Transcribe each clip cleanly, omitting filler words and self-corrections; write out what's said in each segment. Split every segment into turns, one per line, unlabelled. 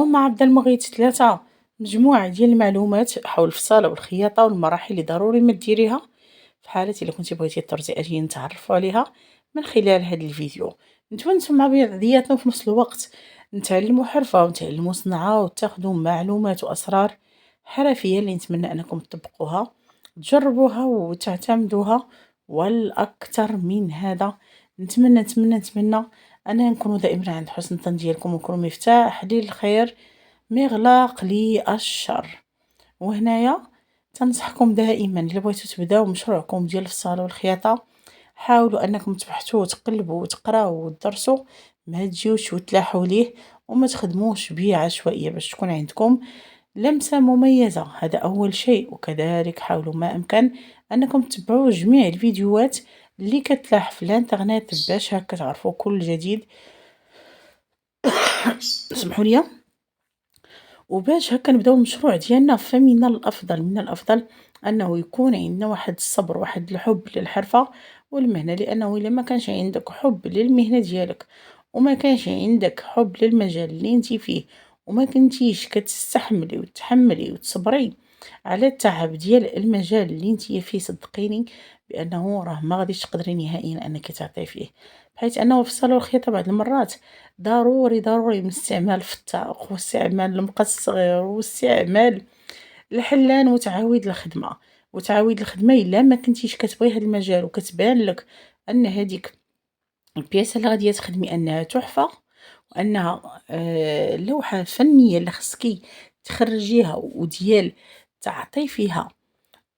مع بدا المغيت 3 مجموعة ديال المعلومات حول الفصالة والخياطة والمراحل اللي ضروري ما ديريها في حالة إلا كنتي بغيتي طرزي. أجي نتعرفوا عليها من خلال هاد الفيديو، نتونسوا مع بعضياتنا في نفس الوقت، نتعلموا حرفة ونتعلموا صنعة وتاخدوا معلومات وأسرار حرفية اللي نتمنى أنكم تطبقوها، تجربوها وتعتمدوها. والأكثر من هذا نتمنى أنا نكونوا دائما عند حسن الظن ديالكم ونكونوا مفتاح للخير مغلاق للشر. وهنايا تنصحكم دائما الا بغيتو تبداو مشروعكم ديال الفصاله والخياطه، حاولوا انكم تبحثوا وتقلبوا وتقراوا وتدرسوا، ما تجيوش وتلاحوا ليه وما تخدموش بيه عشوائيه باش تكون عندكم لمسه مميزه. هذا اول شيء. وكذلك حاولوا ما امكن انكم تتبعوا جميع الفيديوهات اللي كتلاح في الانترنت باش هكا تعرفوا كل جديد. سمحوا لي. وباش هكا نبداو المشروع ديالنا، فمن الافضل انه يكون عندنا واحد الصبر، واحد الحب للحرفه والمهنه. لانه الا ما كانش عندك حب للمهنه ديالك وما كانش عندك حب للمجال اللي انت فيه وما كنتيش كتستحملي وتحملي وتصبري على التعب ديال المجال اللي انت فيه، صدقيني بانه راه ما غاديش تقدري نهائيا انك تعطي فيه. بحيث انه في الصاله والخياطه بعض المرات ضروري من استعمال الفتاق واستعمال المقص الصغير واستعمال الحلان وتعاويد الخدمة إلا ما كنتيش كتبغي هاد المجال وكتبان لك أن هاديك البياسة اللي غادية تخدمي أنها تحفة وأنها لوحة فنية اللي خصكي تخرجيها وديال تعطي فيها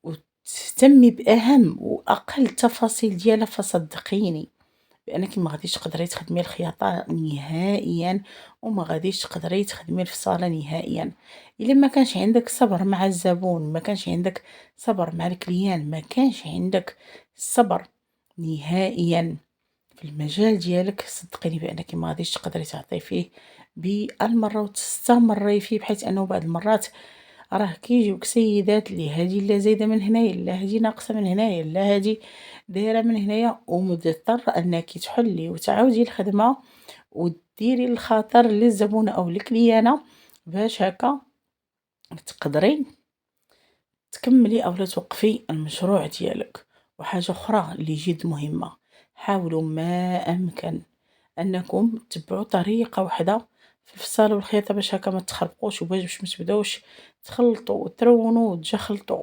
وتهتمي بأهم وأقل التفاصيل ديالها، فصدقيني بانك ما غاديش تقدري تخدمي الخياطه نهائيا وما غاديش تقدري تخدمي الفصاله نهائيا. الا ما كانش عندك صبر مع الزبون، ما كانش عندك صبر مع الكليان، ما كانش عندك صبر نهائيا في المجال ديالك، صدقيني بانك ما غاديش تقدري تعطي فيه بالمره وتستمري فيه. بحيث انه بعض المرات راه كيجيوك سيدات اللي هادي لا زايده من هنايا، لا هادي ناقصه من هنايا، لا هادي دايره من هنايا، ومضطره انك تحلي وتعاودي الخدمه وديري الخاطر للزبونه او الكليانه باش هكا تقدري تكملي او توقفي المشروع ديالك. وحاجه اخرى اللي جد مهمه، حاولوا ما امكن انكم تبعوا طريقه واحده في الفصال والخياطه باش هكا ما تخربقوش وباش ما تبداوش تخلطوا وترونوا وتجخلطوا.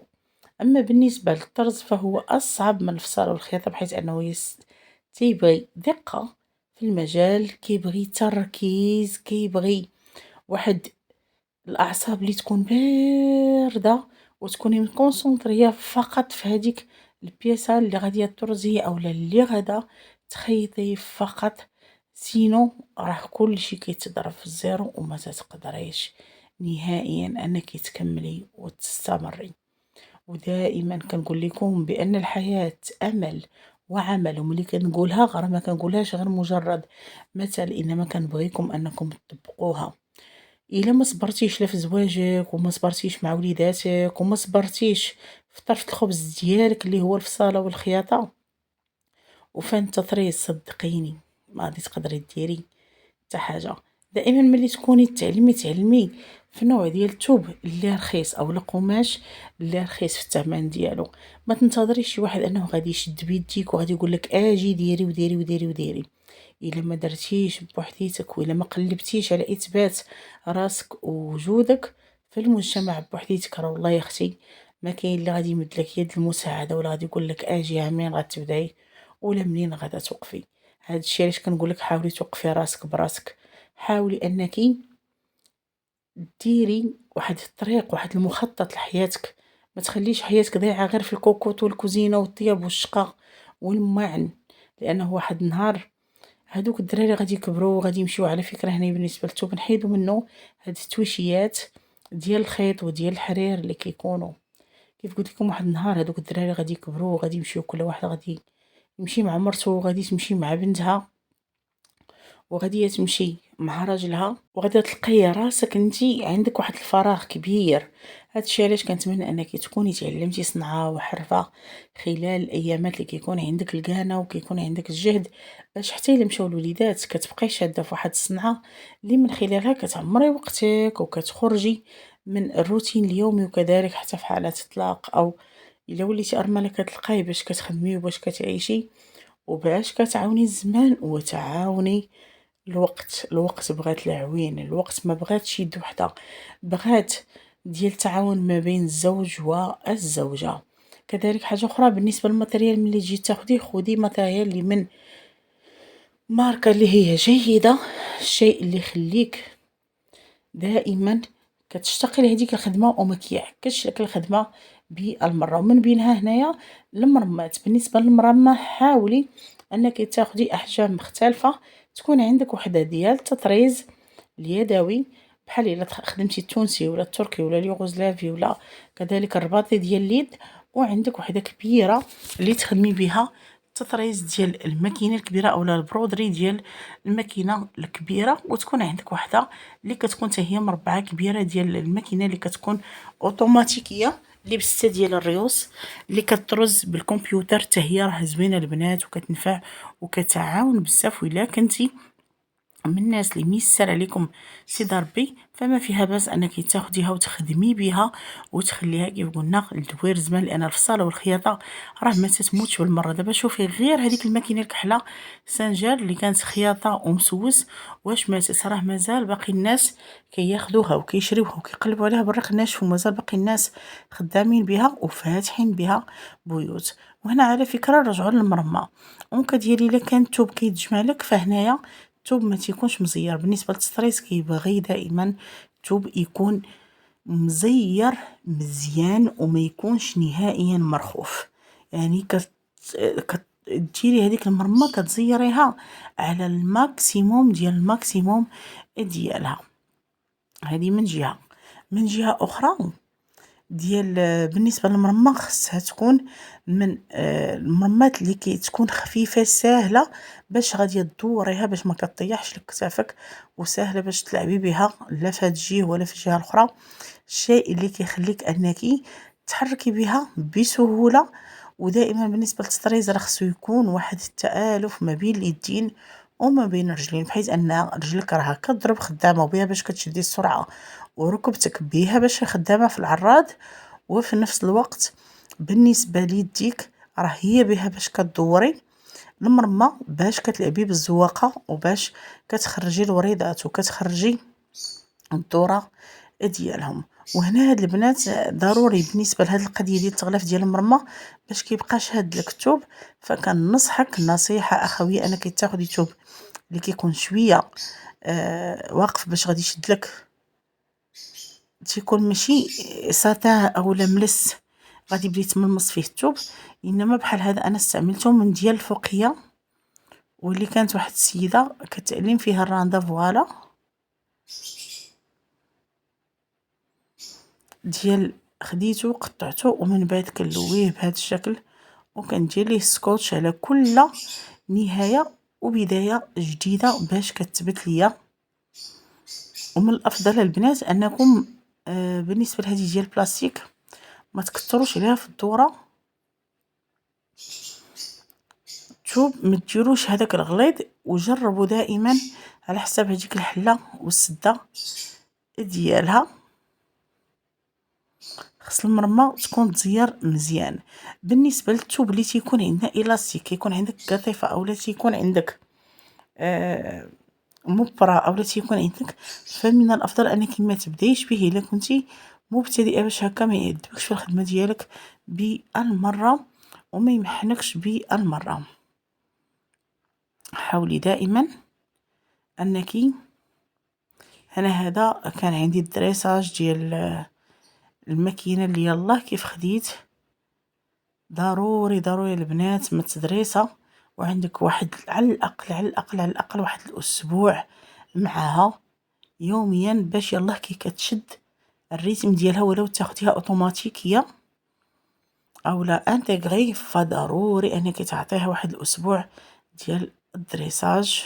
اما بالنسبه للطرز فهو اصعب من الفصال والخياطه، بحيث انه تيبغي دقه في المجال، كيبغي تركيز، كيبغي واحد الاعصاب اللي تكون بارده وتكوني مكونسونطريه فقط في هذيك البياسه اللي غاديه ترزي او اللي غادا تخيطي فقط. سينو راه كلشي كيتضرب في الزيرو وما تقدريش نهائيا انك تكملي وتستمري. ودائما كنقول لكم بان الحياه امل وعمل، وملي كنقولها غير ما كنقولهاش غير مجرد مثل، انما كنبغيكم انكم تطبقوها. الا ما صبرتيش لا في زواجك وما صبرتيش مع وليداتك وما صبرتيش في طرف الخبز ديالك اللي هو الفصاله والخياطه وفن التطريز، صدقيني ما غادي تقدري ديري حتى حاجه. دائما ملي تكوني تعلمي في نوع ديال الثوب اللي رخيص او القماش اللي رخيص في الثمن ديالو. ما تنتظريش شي واحد انه غادي يشد بيديك وغادي يقول لك اجي ديري وديري وديري وديري. الا ما درتيش بوحديتك والا ما قلبتيش على اثبات راسك ووجودك في المجتمع بوحديتك، راه والله يا اختي ما كاين اللي غادي يمد لك يد المساعده ولا غادي يقول لك اجي منين غتبداي ولا منين غادا توقفي. هذا الشيء علاش كنقول لك حاولي توقفي راسك براسك. حاولي انك ديري واحد الطريق، واحد المخطط لحياتك. ما تخليش حياتك ضايعه غير في الكوكوط والكوزينه والطياب والشقه والماعن. لانه واحد النهار هادوك الدراري غادي يكبروا وغادي يمشيو. على فكره هنا بالنسبه للثوب نحيدو منه هاد التويشيات ديال الخيط وديال الحرير اللي كيكونوا. كيف قلت لكم واحد النهار هادوك الدراري غادي يكبروا وغادي يمشيو، كل واحد غادي يمشي مع مرته وغادي تمشي مع بنتها وغادي تمشي مع راجلها وغادا تلقاي راسك نتي عندك واحد الفراغ كبير. هادشي علاش كنتمنى انك تكوني تعلمتي صنعة وحرفة خلال الايامات اللي كيكون عندك الكانة وكيكون عندك الجهد، باش حتى الا مشاو الوليدات كتبقاي شادة في واحد الصنعة اللي من خلالها كتعمري وقتك وكتخرجي من الروتين اليومي، وكذلك حتى في حالات الطلاق او الا وليتي ارملة كتلقاي باش كتخدمي وباش كتعيشي وباش كتعاوني الزمان وتعاوني الوقت. الوقت بغات العوين، الوقت ما بغاتش يد وحده، بغات ديال التعاون ما بين الزوج والزوجة. كذلك حاجة أخرى بالنسبة للماتريال، ملي تجي تاخديه خدي ماتريال اللي من ماركة اللي هي جيدة، الشيء اللي يخليك دائما كتشتاقي لهديك الخدمة وما كيعكسش لك الخدمة بالمرة. ومن بينها هنايا المرمات، بالنسبة للمرمى حاولي انك تاخدي احجام مختلفة، تكون عندك وحدة ديال التطريز اليدوي بحال الا خدمتي التونسي ولا التركي ولا اليوغوسلافي ولا كذلك الرباطي ديال اليد، وعندك وحدة كبيرة اللي تخدمي بها التطريز ديال الماكينه الكبيره اولا البرودري ديال الماكينه الكبيره، وتكون عندك وحده اللي كتكون حتى هي مربعه كبيره ديال الماكينه اللي كتكون اوتوماتيكيه اللي بسته ديال الريوس اللي كترز بالكمبيوتر، حتى هي راه زوينه البنات وكتنفع وكتعاون بزاف. وإلا كنتي من الناس اللي ميسر عليكم سيدي ربي فما فيها باس انك تاخديها وتخدمي بها وتخليها كيف قلنا لدوير زمان، لان الفصاله والخياطه راه ما تتموتش بالمره. دابا شوفي غير هذيك الماكينه الكحله سانجار اللي كانت خياطه ومسوس واش ماتت، راه مازال باقي الناس كياخذوها وكيشريوها وكيقلبوا عليها بالرق ناشف، ومازال باقي الناس خدامين بها وفاتحين بها بيوت. وهنا على فكره رجعوا للمرمى اونكا ديالي الا كان الثوب كيتجمع لك، فهنايا الثوب ما تيكونش مزير. بالنسبه للتطريز كيبغي دائما الثوب يكون مزير مزيان وما يكونش نهائيا مرخوف. يعني ديري هذيك المرمى كتزيريها على الماكسيموم ديال الماكسيموم ديالها. هذه من جهه. من جهه اخرى ديال بالنسبه للمرمى خصها تكون من المرمات اللي تكون خفيفه ساهله باش غادي تدوريها باش ما كطيحش لك كتافك، وسهله باش تلعبي بها لا في هاد الجهه ولا في الجهه الاخرى. الشيء اللي كيخليك انك تحركي بها بسهوله. ودائما بالنسبه للتطريز راه خصو يكون واحد التآلف ما بين اليدين وما بين الرجلين، بحيث ان رجلك راها كضرب خدامه وبها باش كتشدي السرعه، وركبتك بها باش خدامه في العراض، وفي نفس الوقت بالنسبه ليديك راه هي بها باش كدوري المرمى باش كتلعبي بالزواقه وباش كتخرجي الوريضات وكتخرجي الدوره ديالهم. وهنا هاد البنات ضروري بالنسبه لهاد القضيه ديال التغلاف ديال المرمى باش كيبقاش هاد لك الثوب، فكنصحك نصيحه اخويه انك تاخدي ثوب اللي كيكون شويه واقف باش غادي يشد لك، تيكون ماشي ساتان اولا ملس غادي يبدا يتملمص فيه الثوب، انما بحال هذا انا استعملته من ديال الفوقيه واللي كانت واحد السيده كتعلم فيها الراندا فوالا ديال خديته قطعته ومن بعد كنلويه بهذا الشكل وكندير ليه سكوتش على كل نهايه وبدايه جديده باش كتثبت ليا. ومن الافضل البنات انكم بالنسبه لهذه ديال البلاستيك ما تكثروش عليها في الدوره، شوف ما تديروش هذاك الغليظ، وجربوا دائما على حساب هذيك الحله والسده ديالها. خص المرمى تكون تزير مزيان. بالنسبه للثوب اللي تيكون عندنا الاستيك، كيكون عندك قطيفه اولا تيكون عندك مبرة اولا تيكون عندك، فمن الافضل انك ما تبدايش به الا كنتي مبتدئه باش هكا ما يعذبكش في الخدمه ديالك بالمره وما يمحنكش بالمره. حاولي دائما انك انا هذا كان عندي الدريساج ديال الماكينه اللي يلاه كيف خديت ضروري ضروري البنات ما تدريسه، وعندك واحد على الاقل على الاقل على الاقل واحد الاسبوع معها يوميا باش يلاه كي كتشد الريتم ديالها، ولو تاخديها اوتوماتيكيه اولا انتغري، فضروري انك تعطيها واحد الاسبوع ديال الدريساج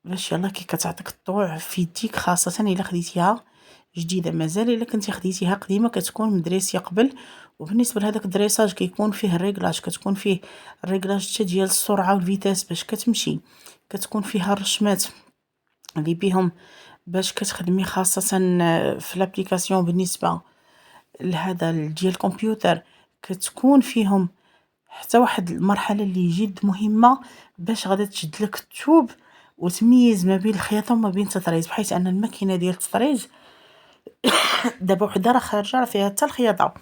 باش يلاه كي كتعطيك الطوع في يديك، خاصة الا خديتيها جديدة. مازال الا كنتي خديتيها قديمة كتكون مدريسية قبل. وبالنسبة لهداك الدريساج كيكون فيه الريغلاج، كتكون فيه الريغلاج حتى ديال السرعة والفيتاس باش كتمشي، كتكون فيها الرشمات اللي بيهم باش كتخدمي، خاصة في لابليكاسيون. بالنسبة لهذا ديال الكمبيوتر كتكون فيهم حتى واحد المرحلة اللي جد مهمة باش غادا تشد لك الثوب وتميز ما بين الخياطة وما بين التطريز، بحيث ان الماكينة ديال التطريز دابا وحده راه خارجه راه فيها حتى الخياطه،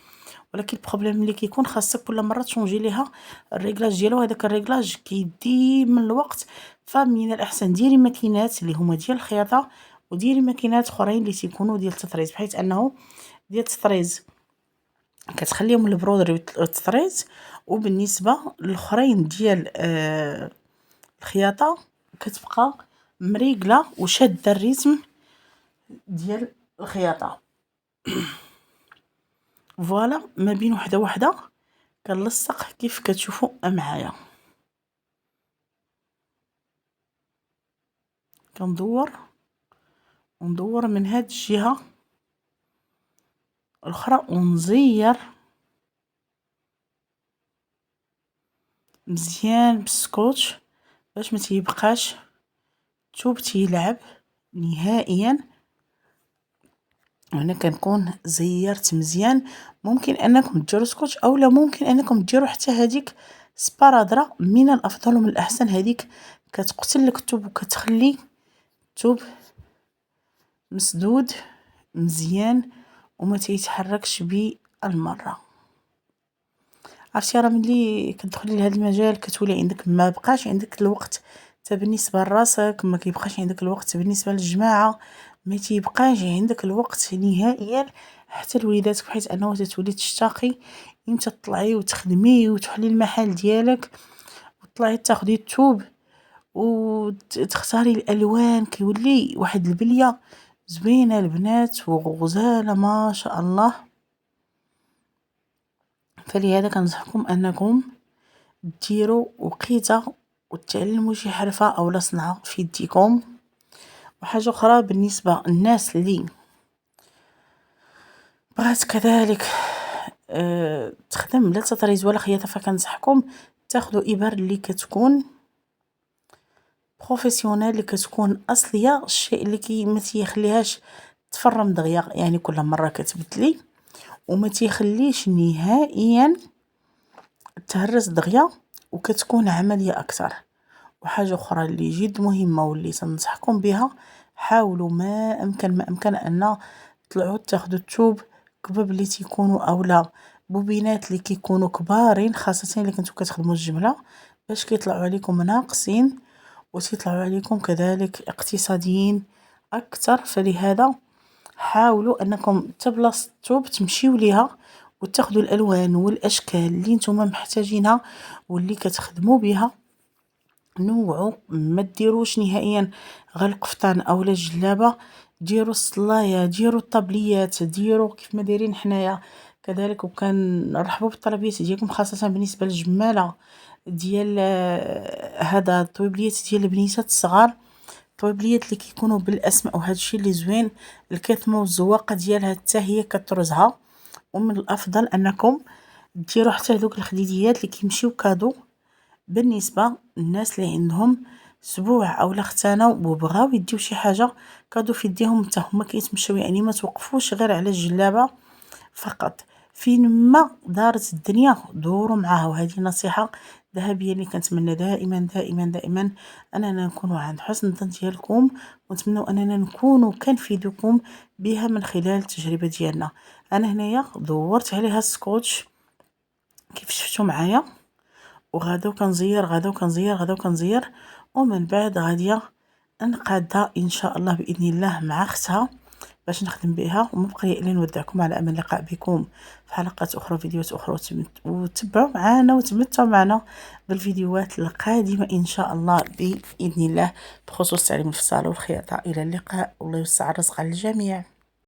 ولكن البروبليم اللي كيكون خاصك كل مره تشونجي ليها الريغلاج ديالو. هذاك الريغلاج كيدي من الوقت، فمن الاحسن ديري ماكينات اللي هما ديال الخياطه وديري ماكينات اخرين اللي تيكونوا ديال التطريز، بحيث انه ديال التطريز كتخليهم البرودري والتطريز، وبالنسبه للاخرين ديال الخياطه كتبقى مريقله وشاده الريتم ديال الخياطه. فوالا ما بين وحده وحده كنلصق كيف كتشوفوا معايا، كندور وندور من هاد الجهه الاخرى ونزير مزيان بالسكوتش باش ما تيبقاش الثوب تيلعب نهائيا. هنا كنكون زيرت مزيان. ممكن انكم ديروا سكوتش اولا ممكن انكم ديروا حتى هذيك سبارادرا، من الافضل ومن الاحسن. هذيك كتقتل لك الثوب وكتخلي الثوب مسدود مزيان وما تيتحركش بالمره. عرفتي راه ملي كتدخلي لهذا المجال كتولي عندك ما بقاش عندك الوقت حتى بالنسبه لراسك، ما كيبقاش عندك الوقت بالنسبه للجماعه، ما تيبقاش عندك الوقت نهائيا حتى لوليداتك، بحيث انه تتولي تشتاقي امتى تطلعي وتخدمي وتحلي المحل ديالك وتطلعي تاخدي الثوب وتختاري الالوان. كيولي واحد البليه زوينه البنات وغزاله ما شاء الله. فلهذا كنصحكم انكم ديروا وقيته وتعلموا شي حرفه او صنعه في يديكم. وحاجه اخرى بالنسبه للناس اللي بغات كذلك تخدم لا تطريز ولا خياطه، فكنصحكم تاخذوا ابر اللي كتكون بروفيسيونيل، اللي كتكون اصليه، الشيء اللي ما تيخليهاش تفرم دغيا، يعني كل مره كتبدلي وما تيخليش نهائيا تهرس دغيا وكتكون عمليه اكثر. وحاجه اخرى اللي جد مهمه واللي تنصحكم بها، حاولوا ما امكن ان طلعوا تاخذوا الثوب كباب اللي تيكونوا اولا بوبينات اللي كيكونوا كبارين، خاصه الا كنتو كتخدموا الجمله، باش كيطلعوا عليكم ناقصين وتيطلعوا عليكم كذلك اقتصاديين اكثر. فلهذا حاولوا انكم تبلاص الثوب تمشيو ليها وتاخذوا الالوان والاشكال اللي نتوما محتاجينها واللي كتخدموا بها. نوعوا، ما ديروش نهائيا غير القفطان اولا الجلابه، ديروا الصلايه، ديروا الطبليات، ديروا كيف ما دايرين حنايا كذلك. وكنرحبوا بالطلبيات ديالكم خاصه بالنسبه للجماله ديال هذا الطويبليات ديال البنيتات الصغار، الطويبليات اللي كيكونوا بالاسماء وهذا الشيء اللي زوين، الكتمه والزواقه ديالها حتى هي كترزها. ومن الافضل انكم ديروا حتى هذوك الخديديات اللي كيمشيو كادو بالنسبه للناس اللي عندهم اسبوع اولا ختانه وبغاو يديو شي حاجه كادو في يديهم حتى هما كيتمشاو. يعني ما توقفوش غير على الجلابه فقط، فين ما دارت الدنيا دوروا معاها. وهذه نصيحه ذهبيه اللي كنتمنى دائما دائما دائما اننا نكونوا عند حسن الظن ديالكم، ونتمنوا اننا نكونوا كنفيدكم بها من خلال التجربه ديالنا. انا هنايا دورت عليها السكوتش كيف شفتوا معايا، وغادا وكنزير غادا وكنزير غادا وكنزير، ومن بعد غاديه نقادها ان شاء الله باذن الله مع اختها باش نخدم بها. وما بقى لي الا نودعكم على امل اللقاء بكم في حلقات اخرى فيديوهات اخرى، وتبعوا معنا وتمتعوا معنا بالفيديوهات القادمه ان شاء الله باذن الله بخصوص تعليم الفصال والخياطه. الى اللقاء والله يوسع الرزق على الجميع.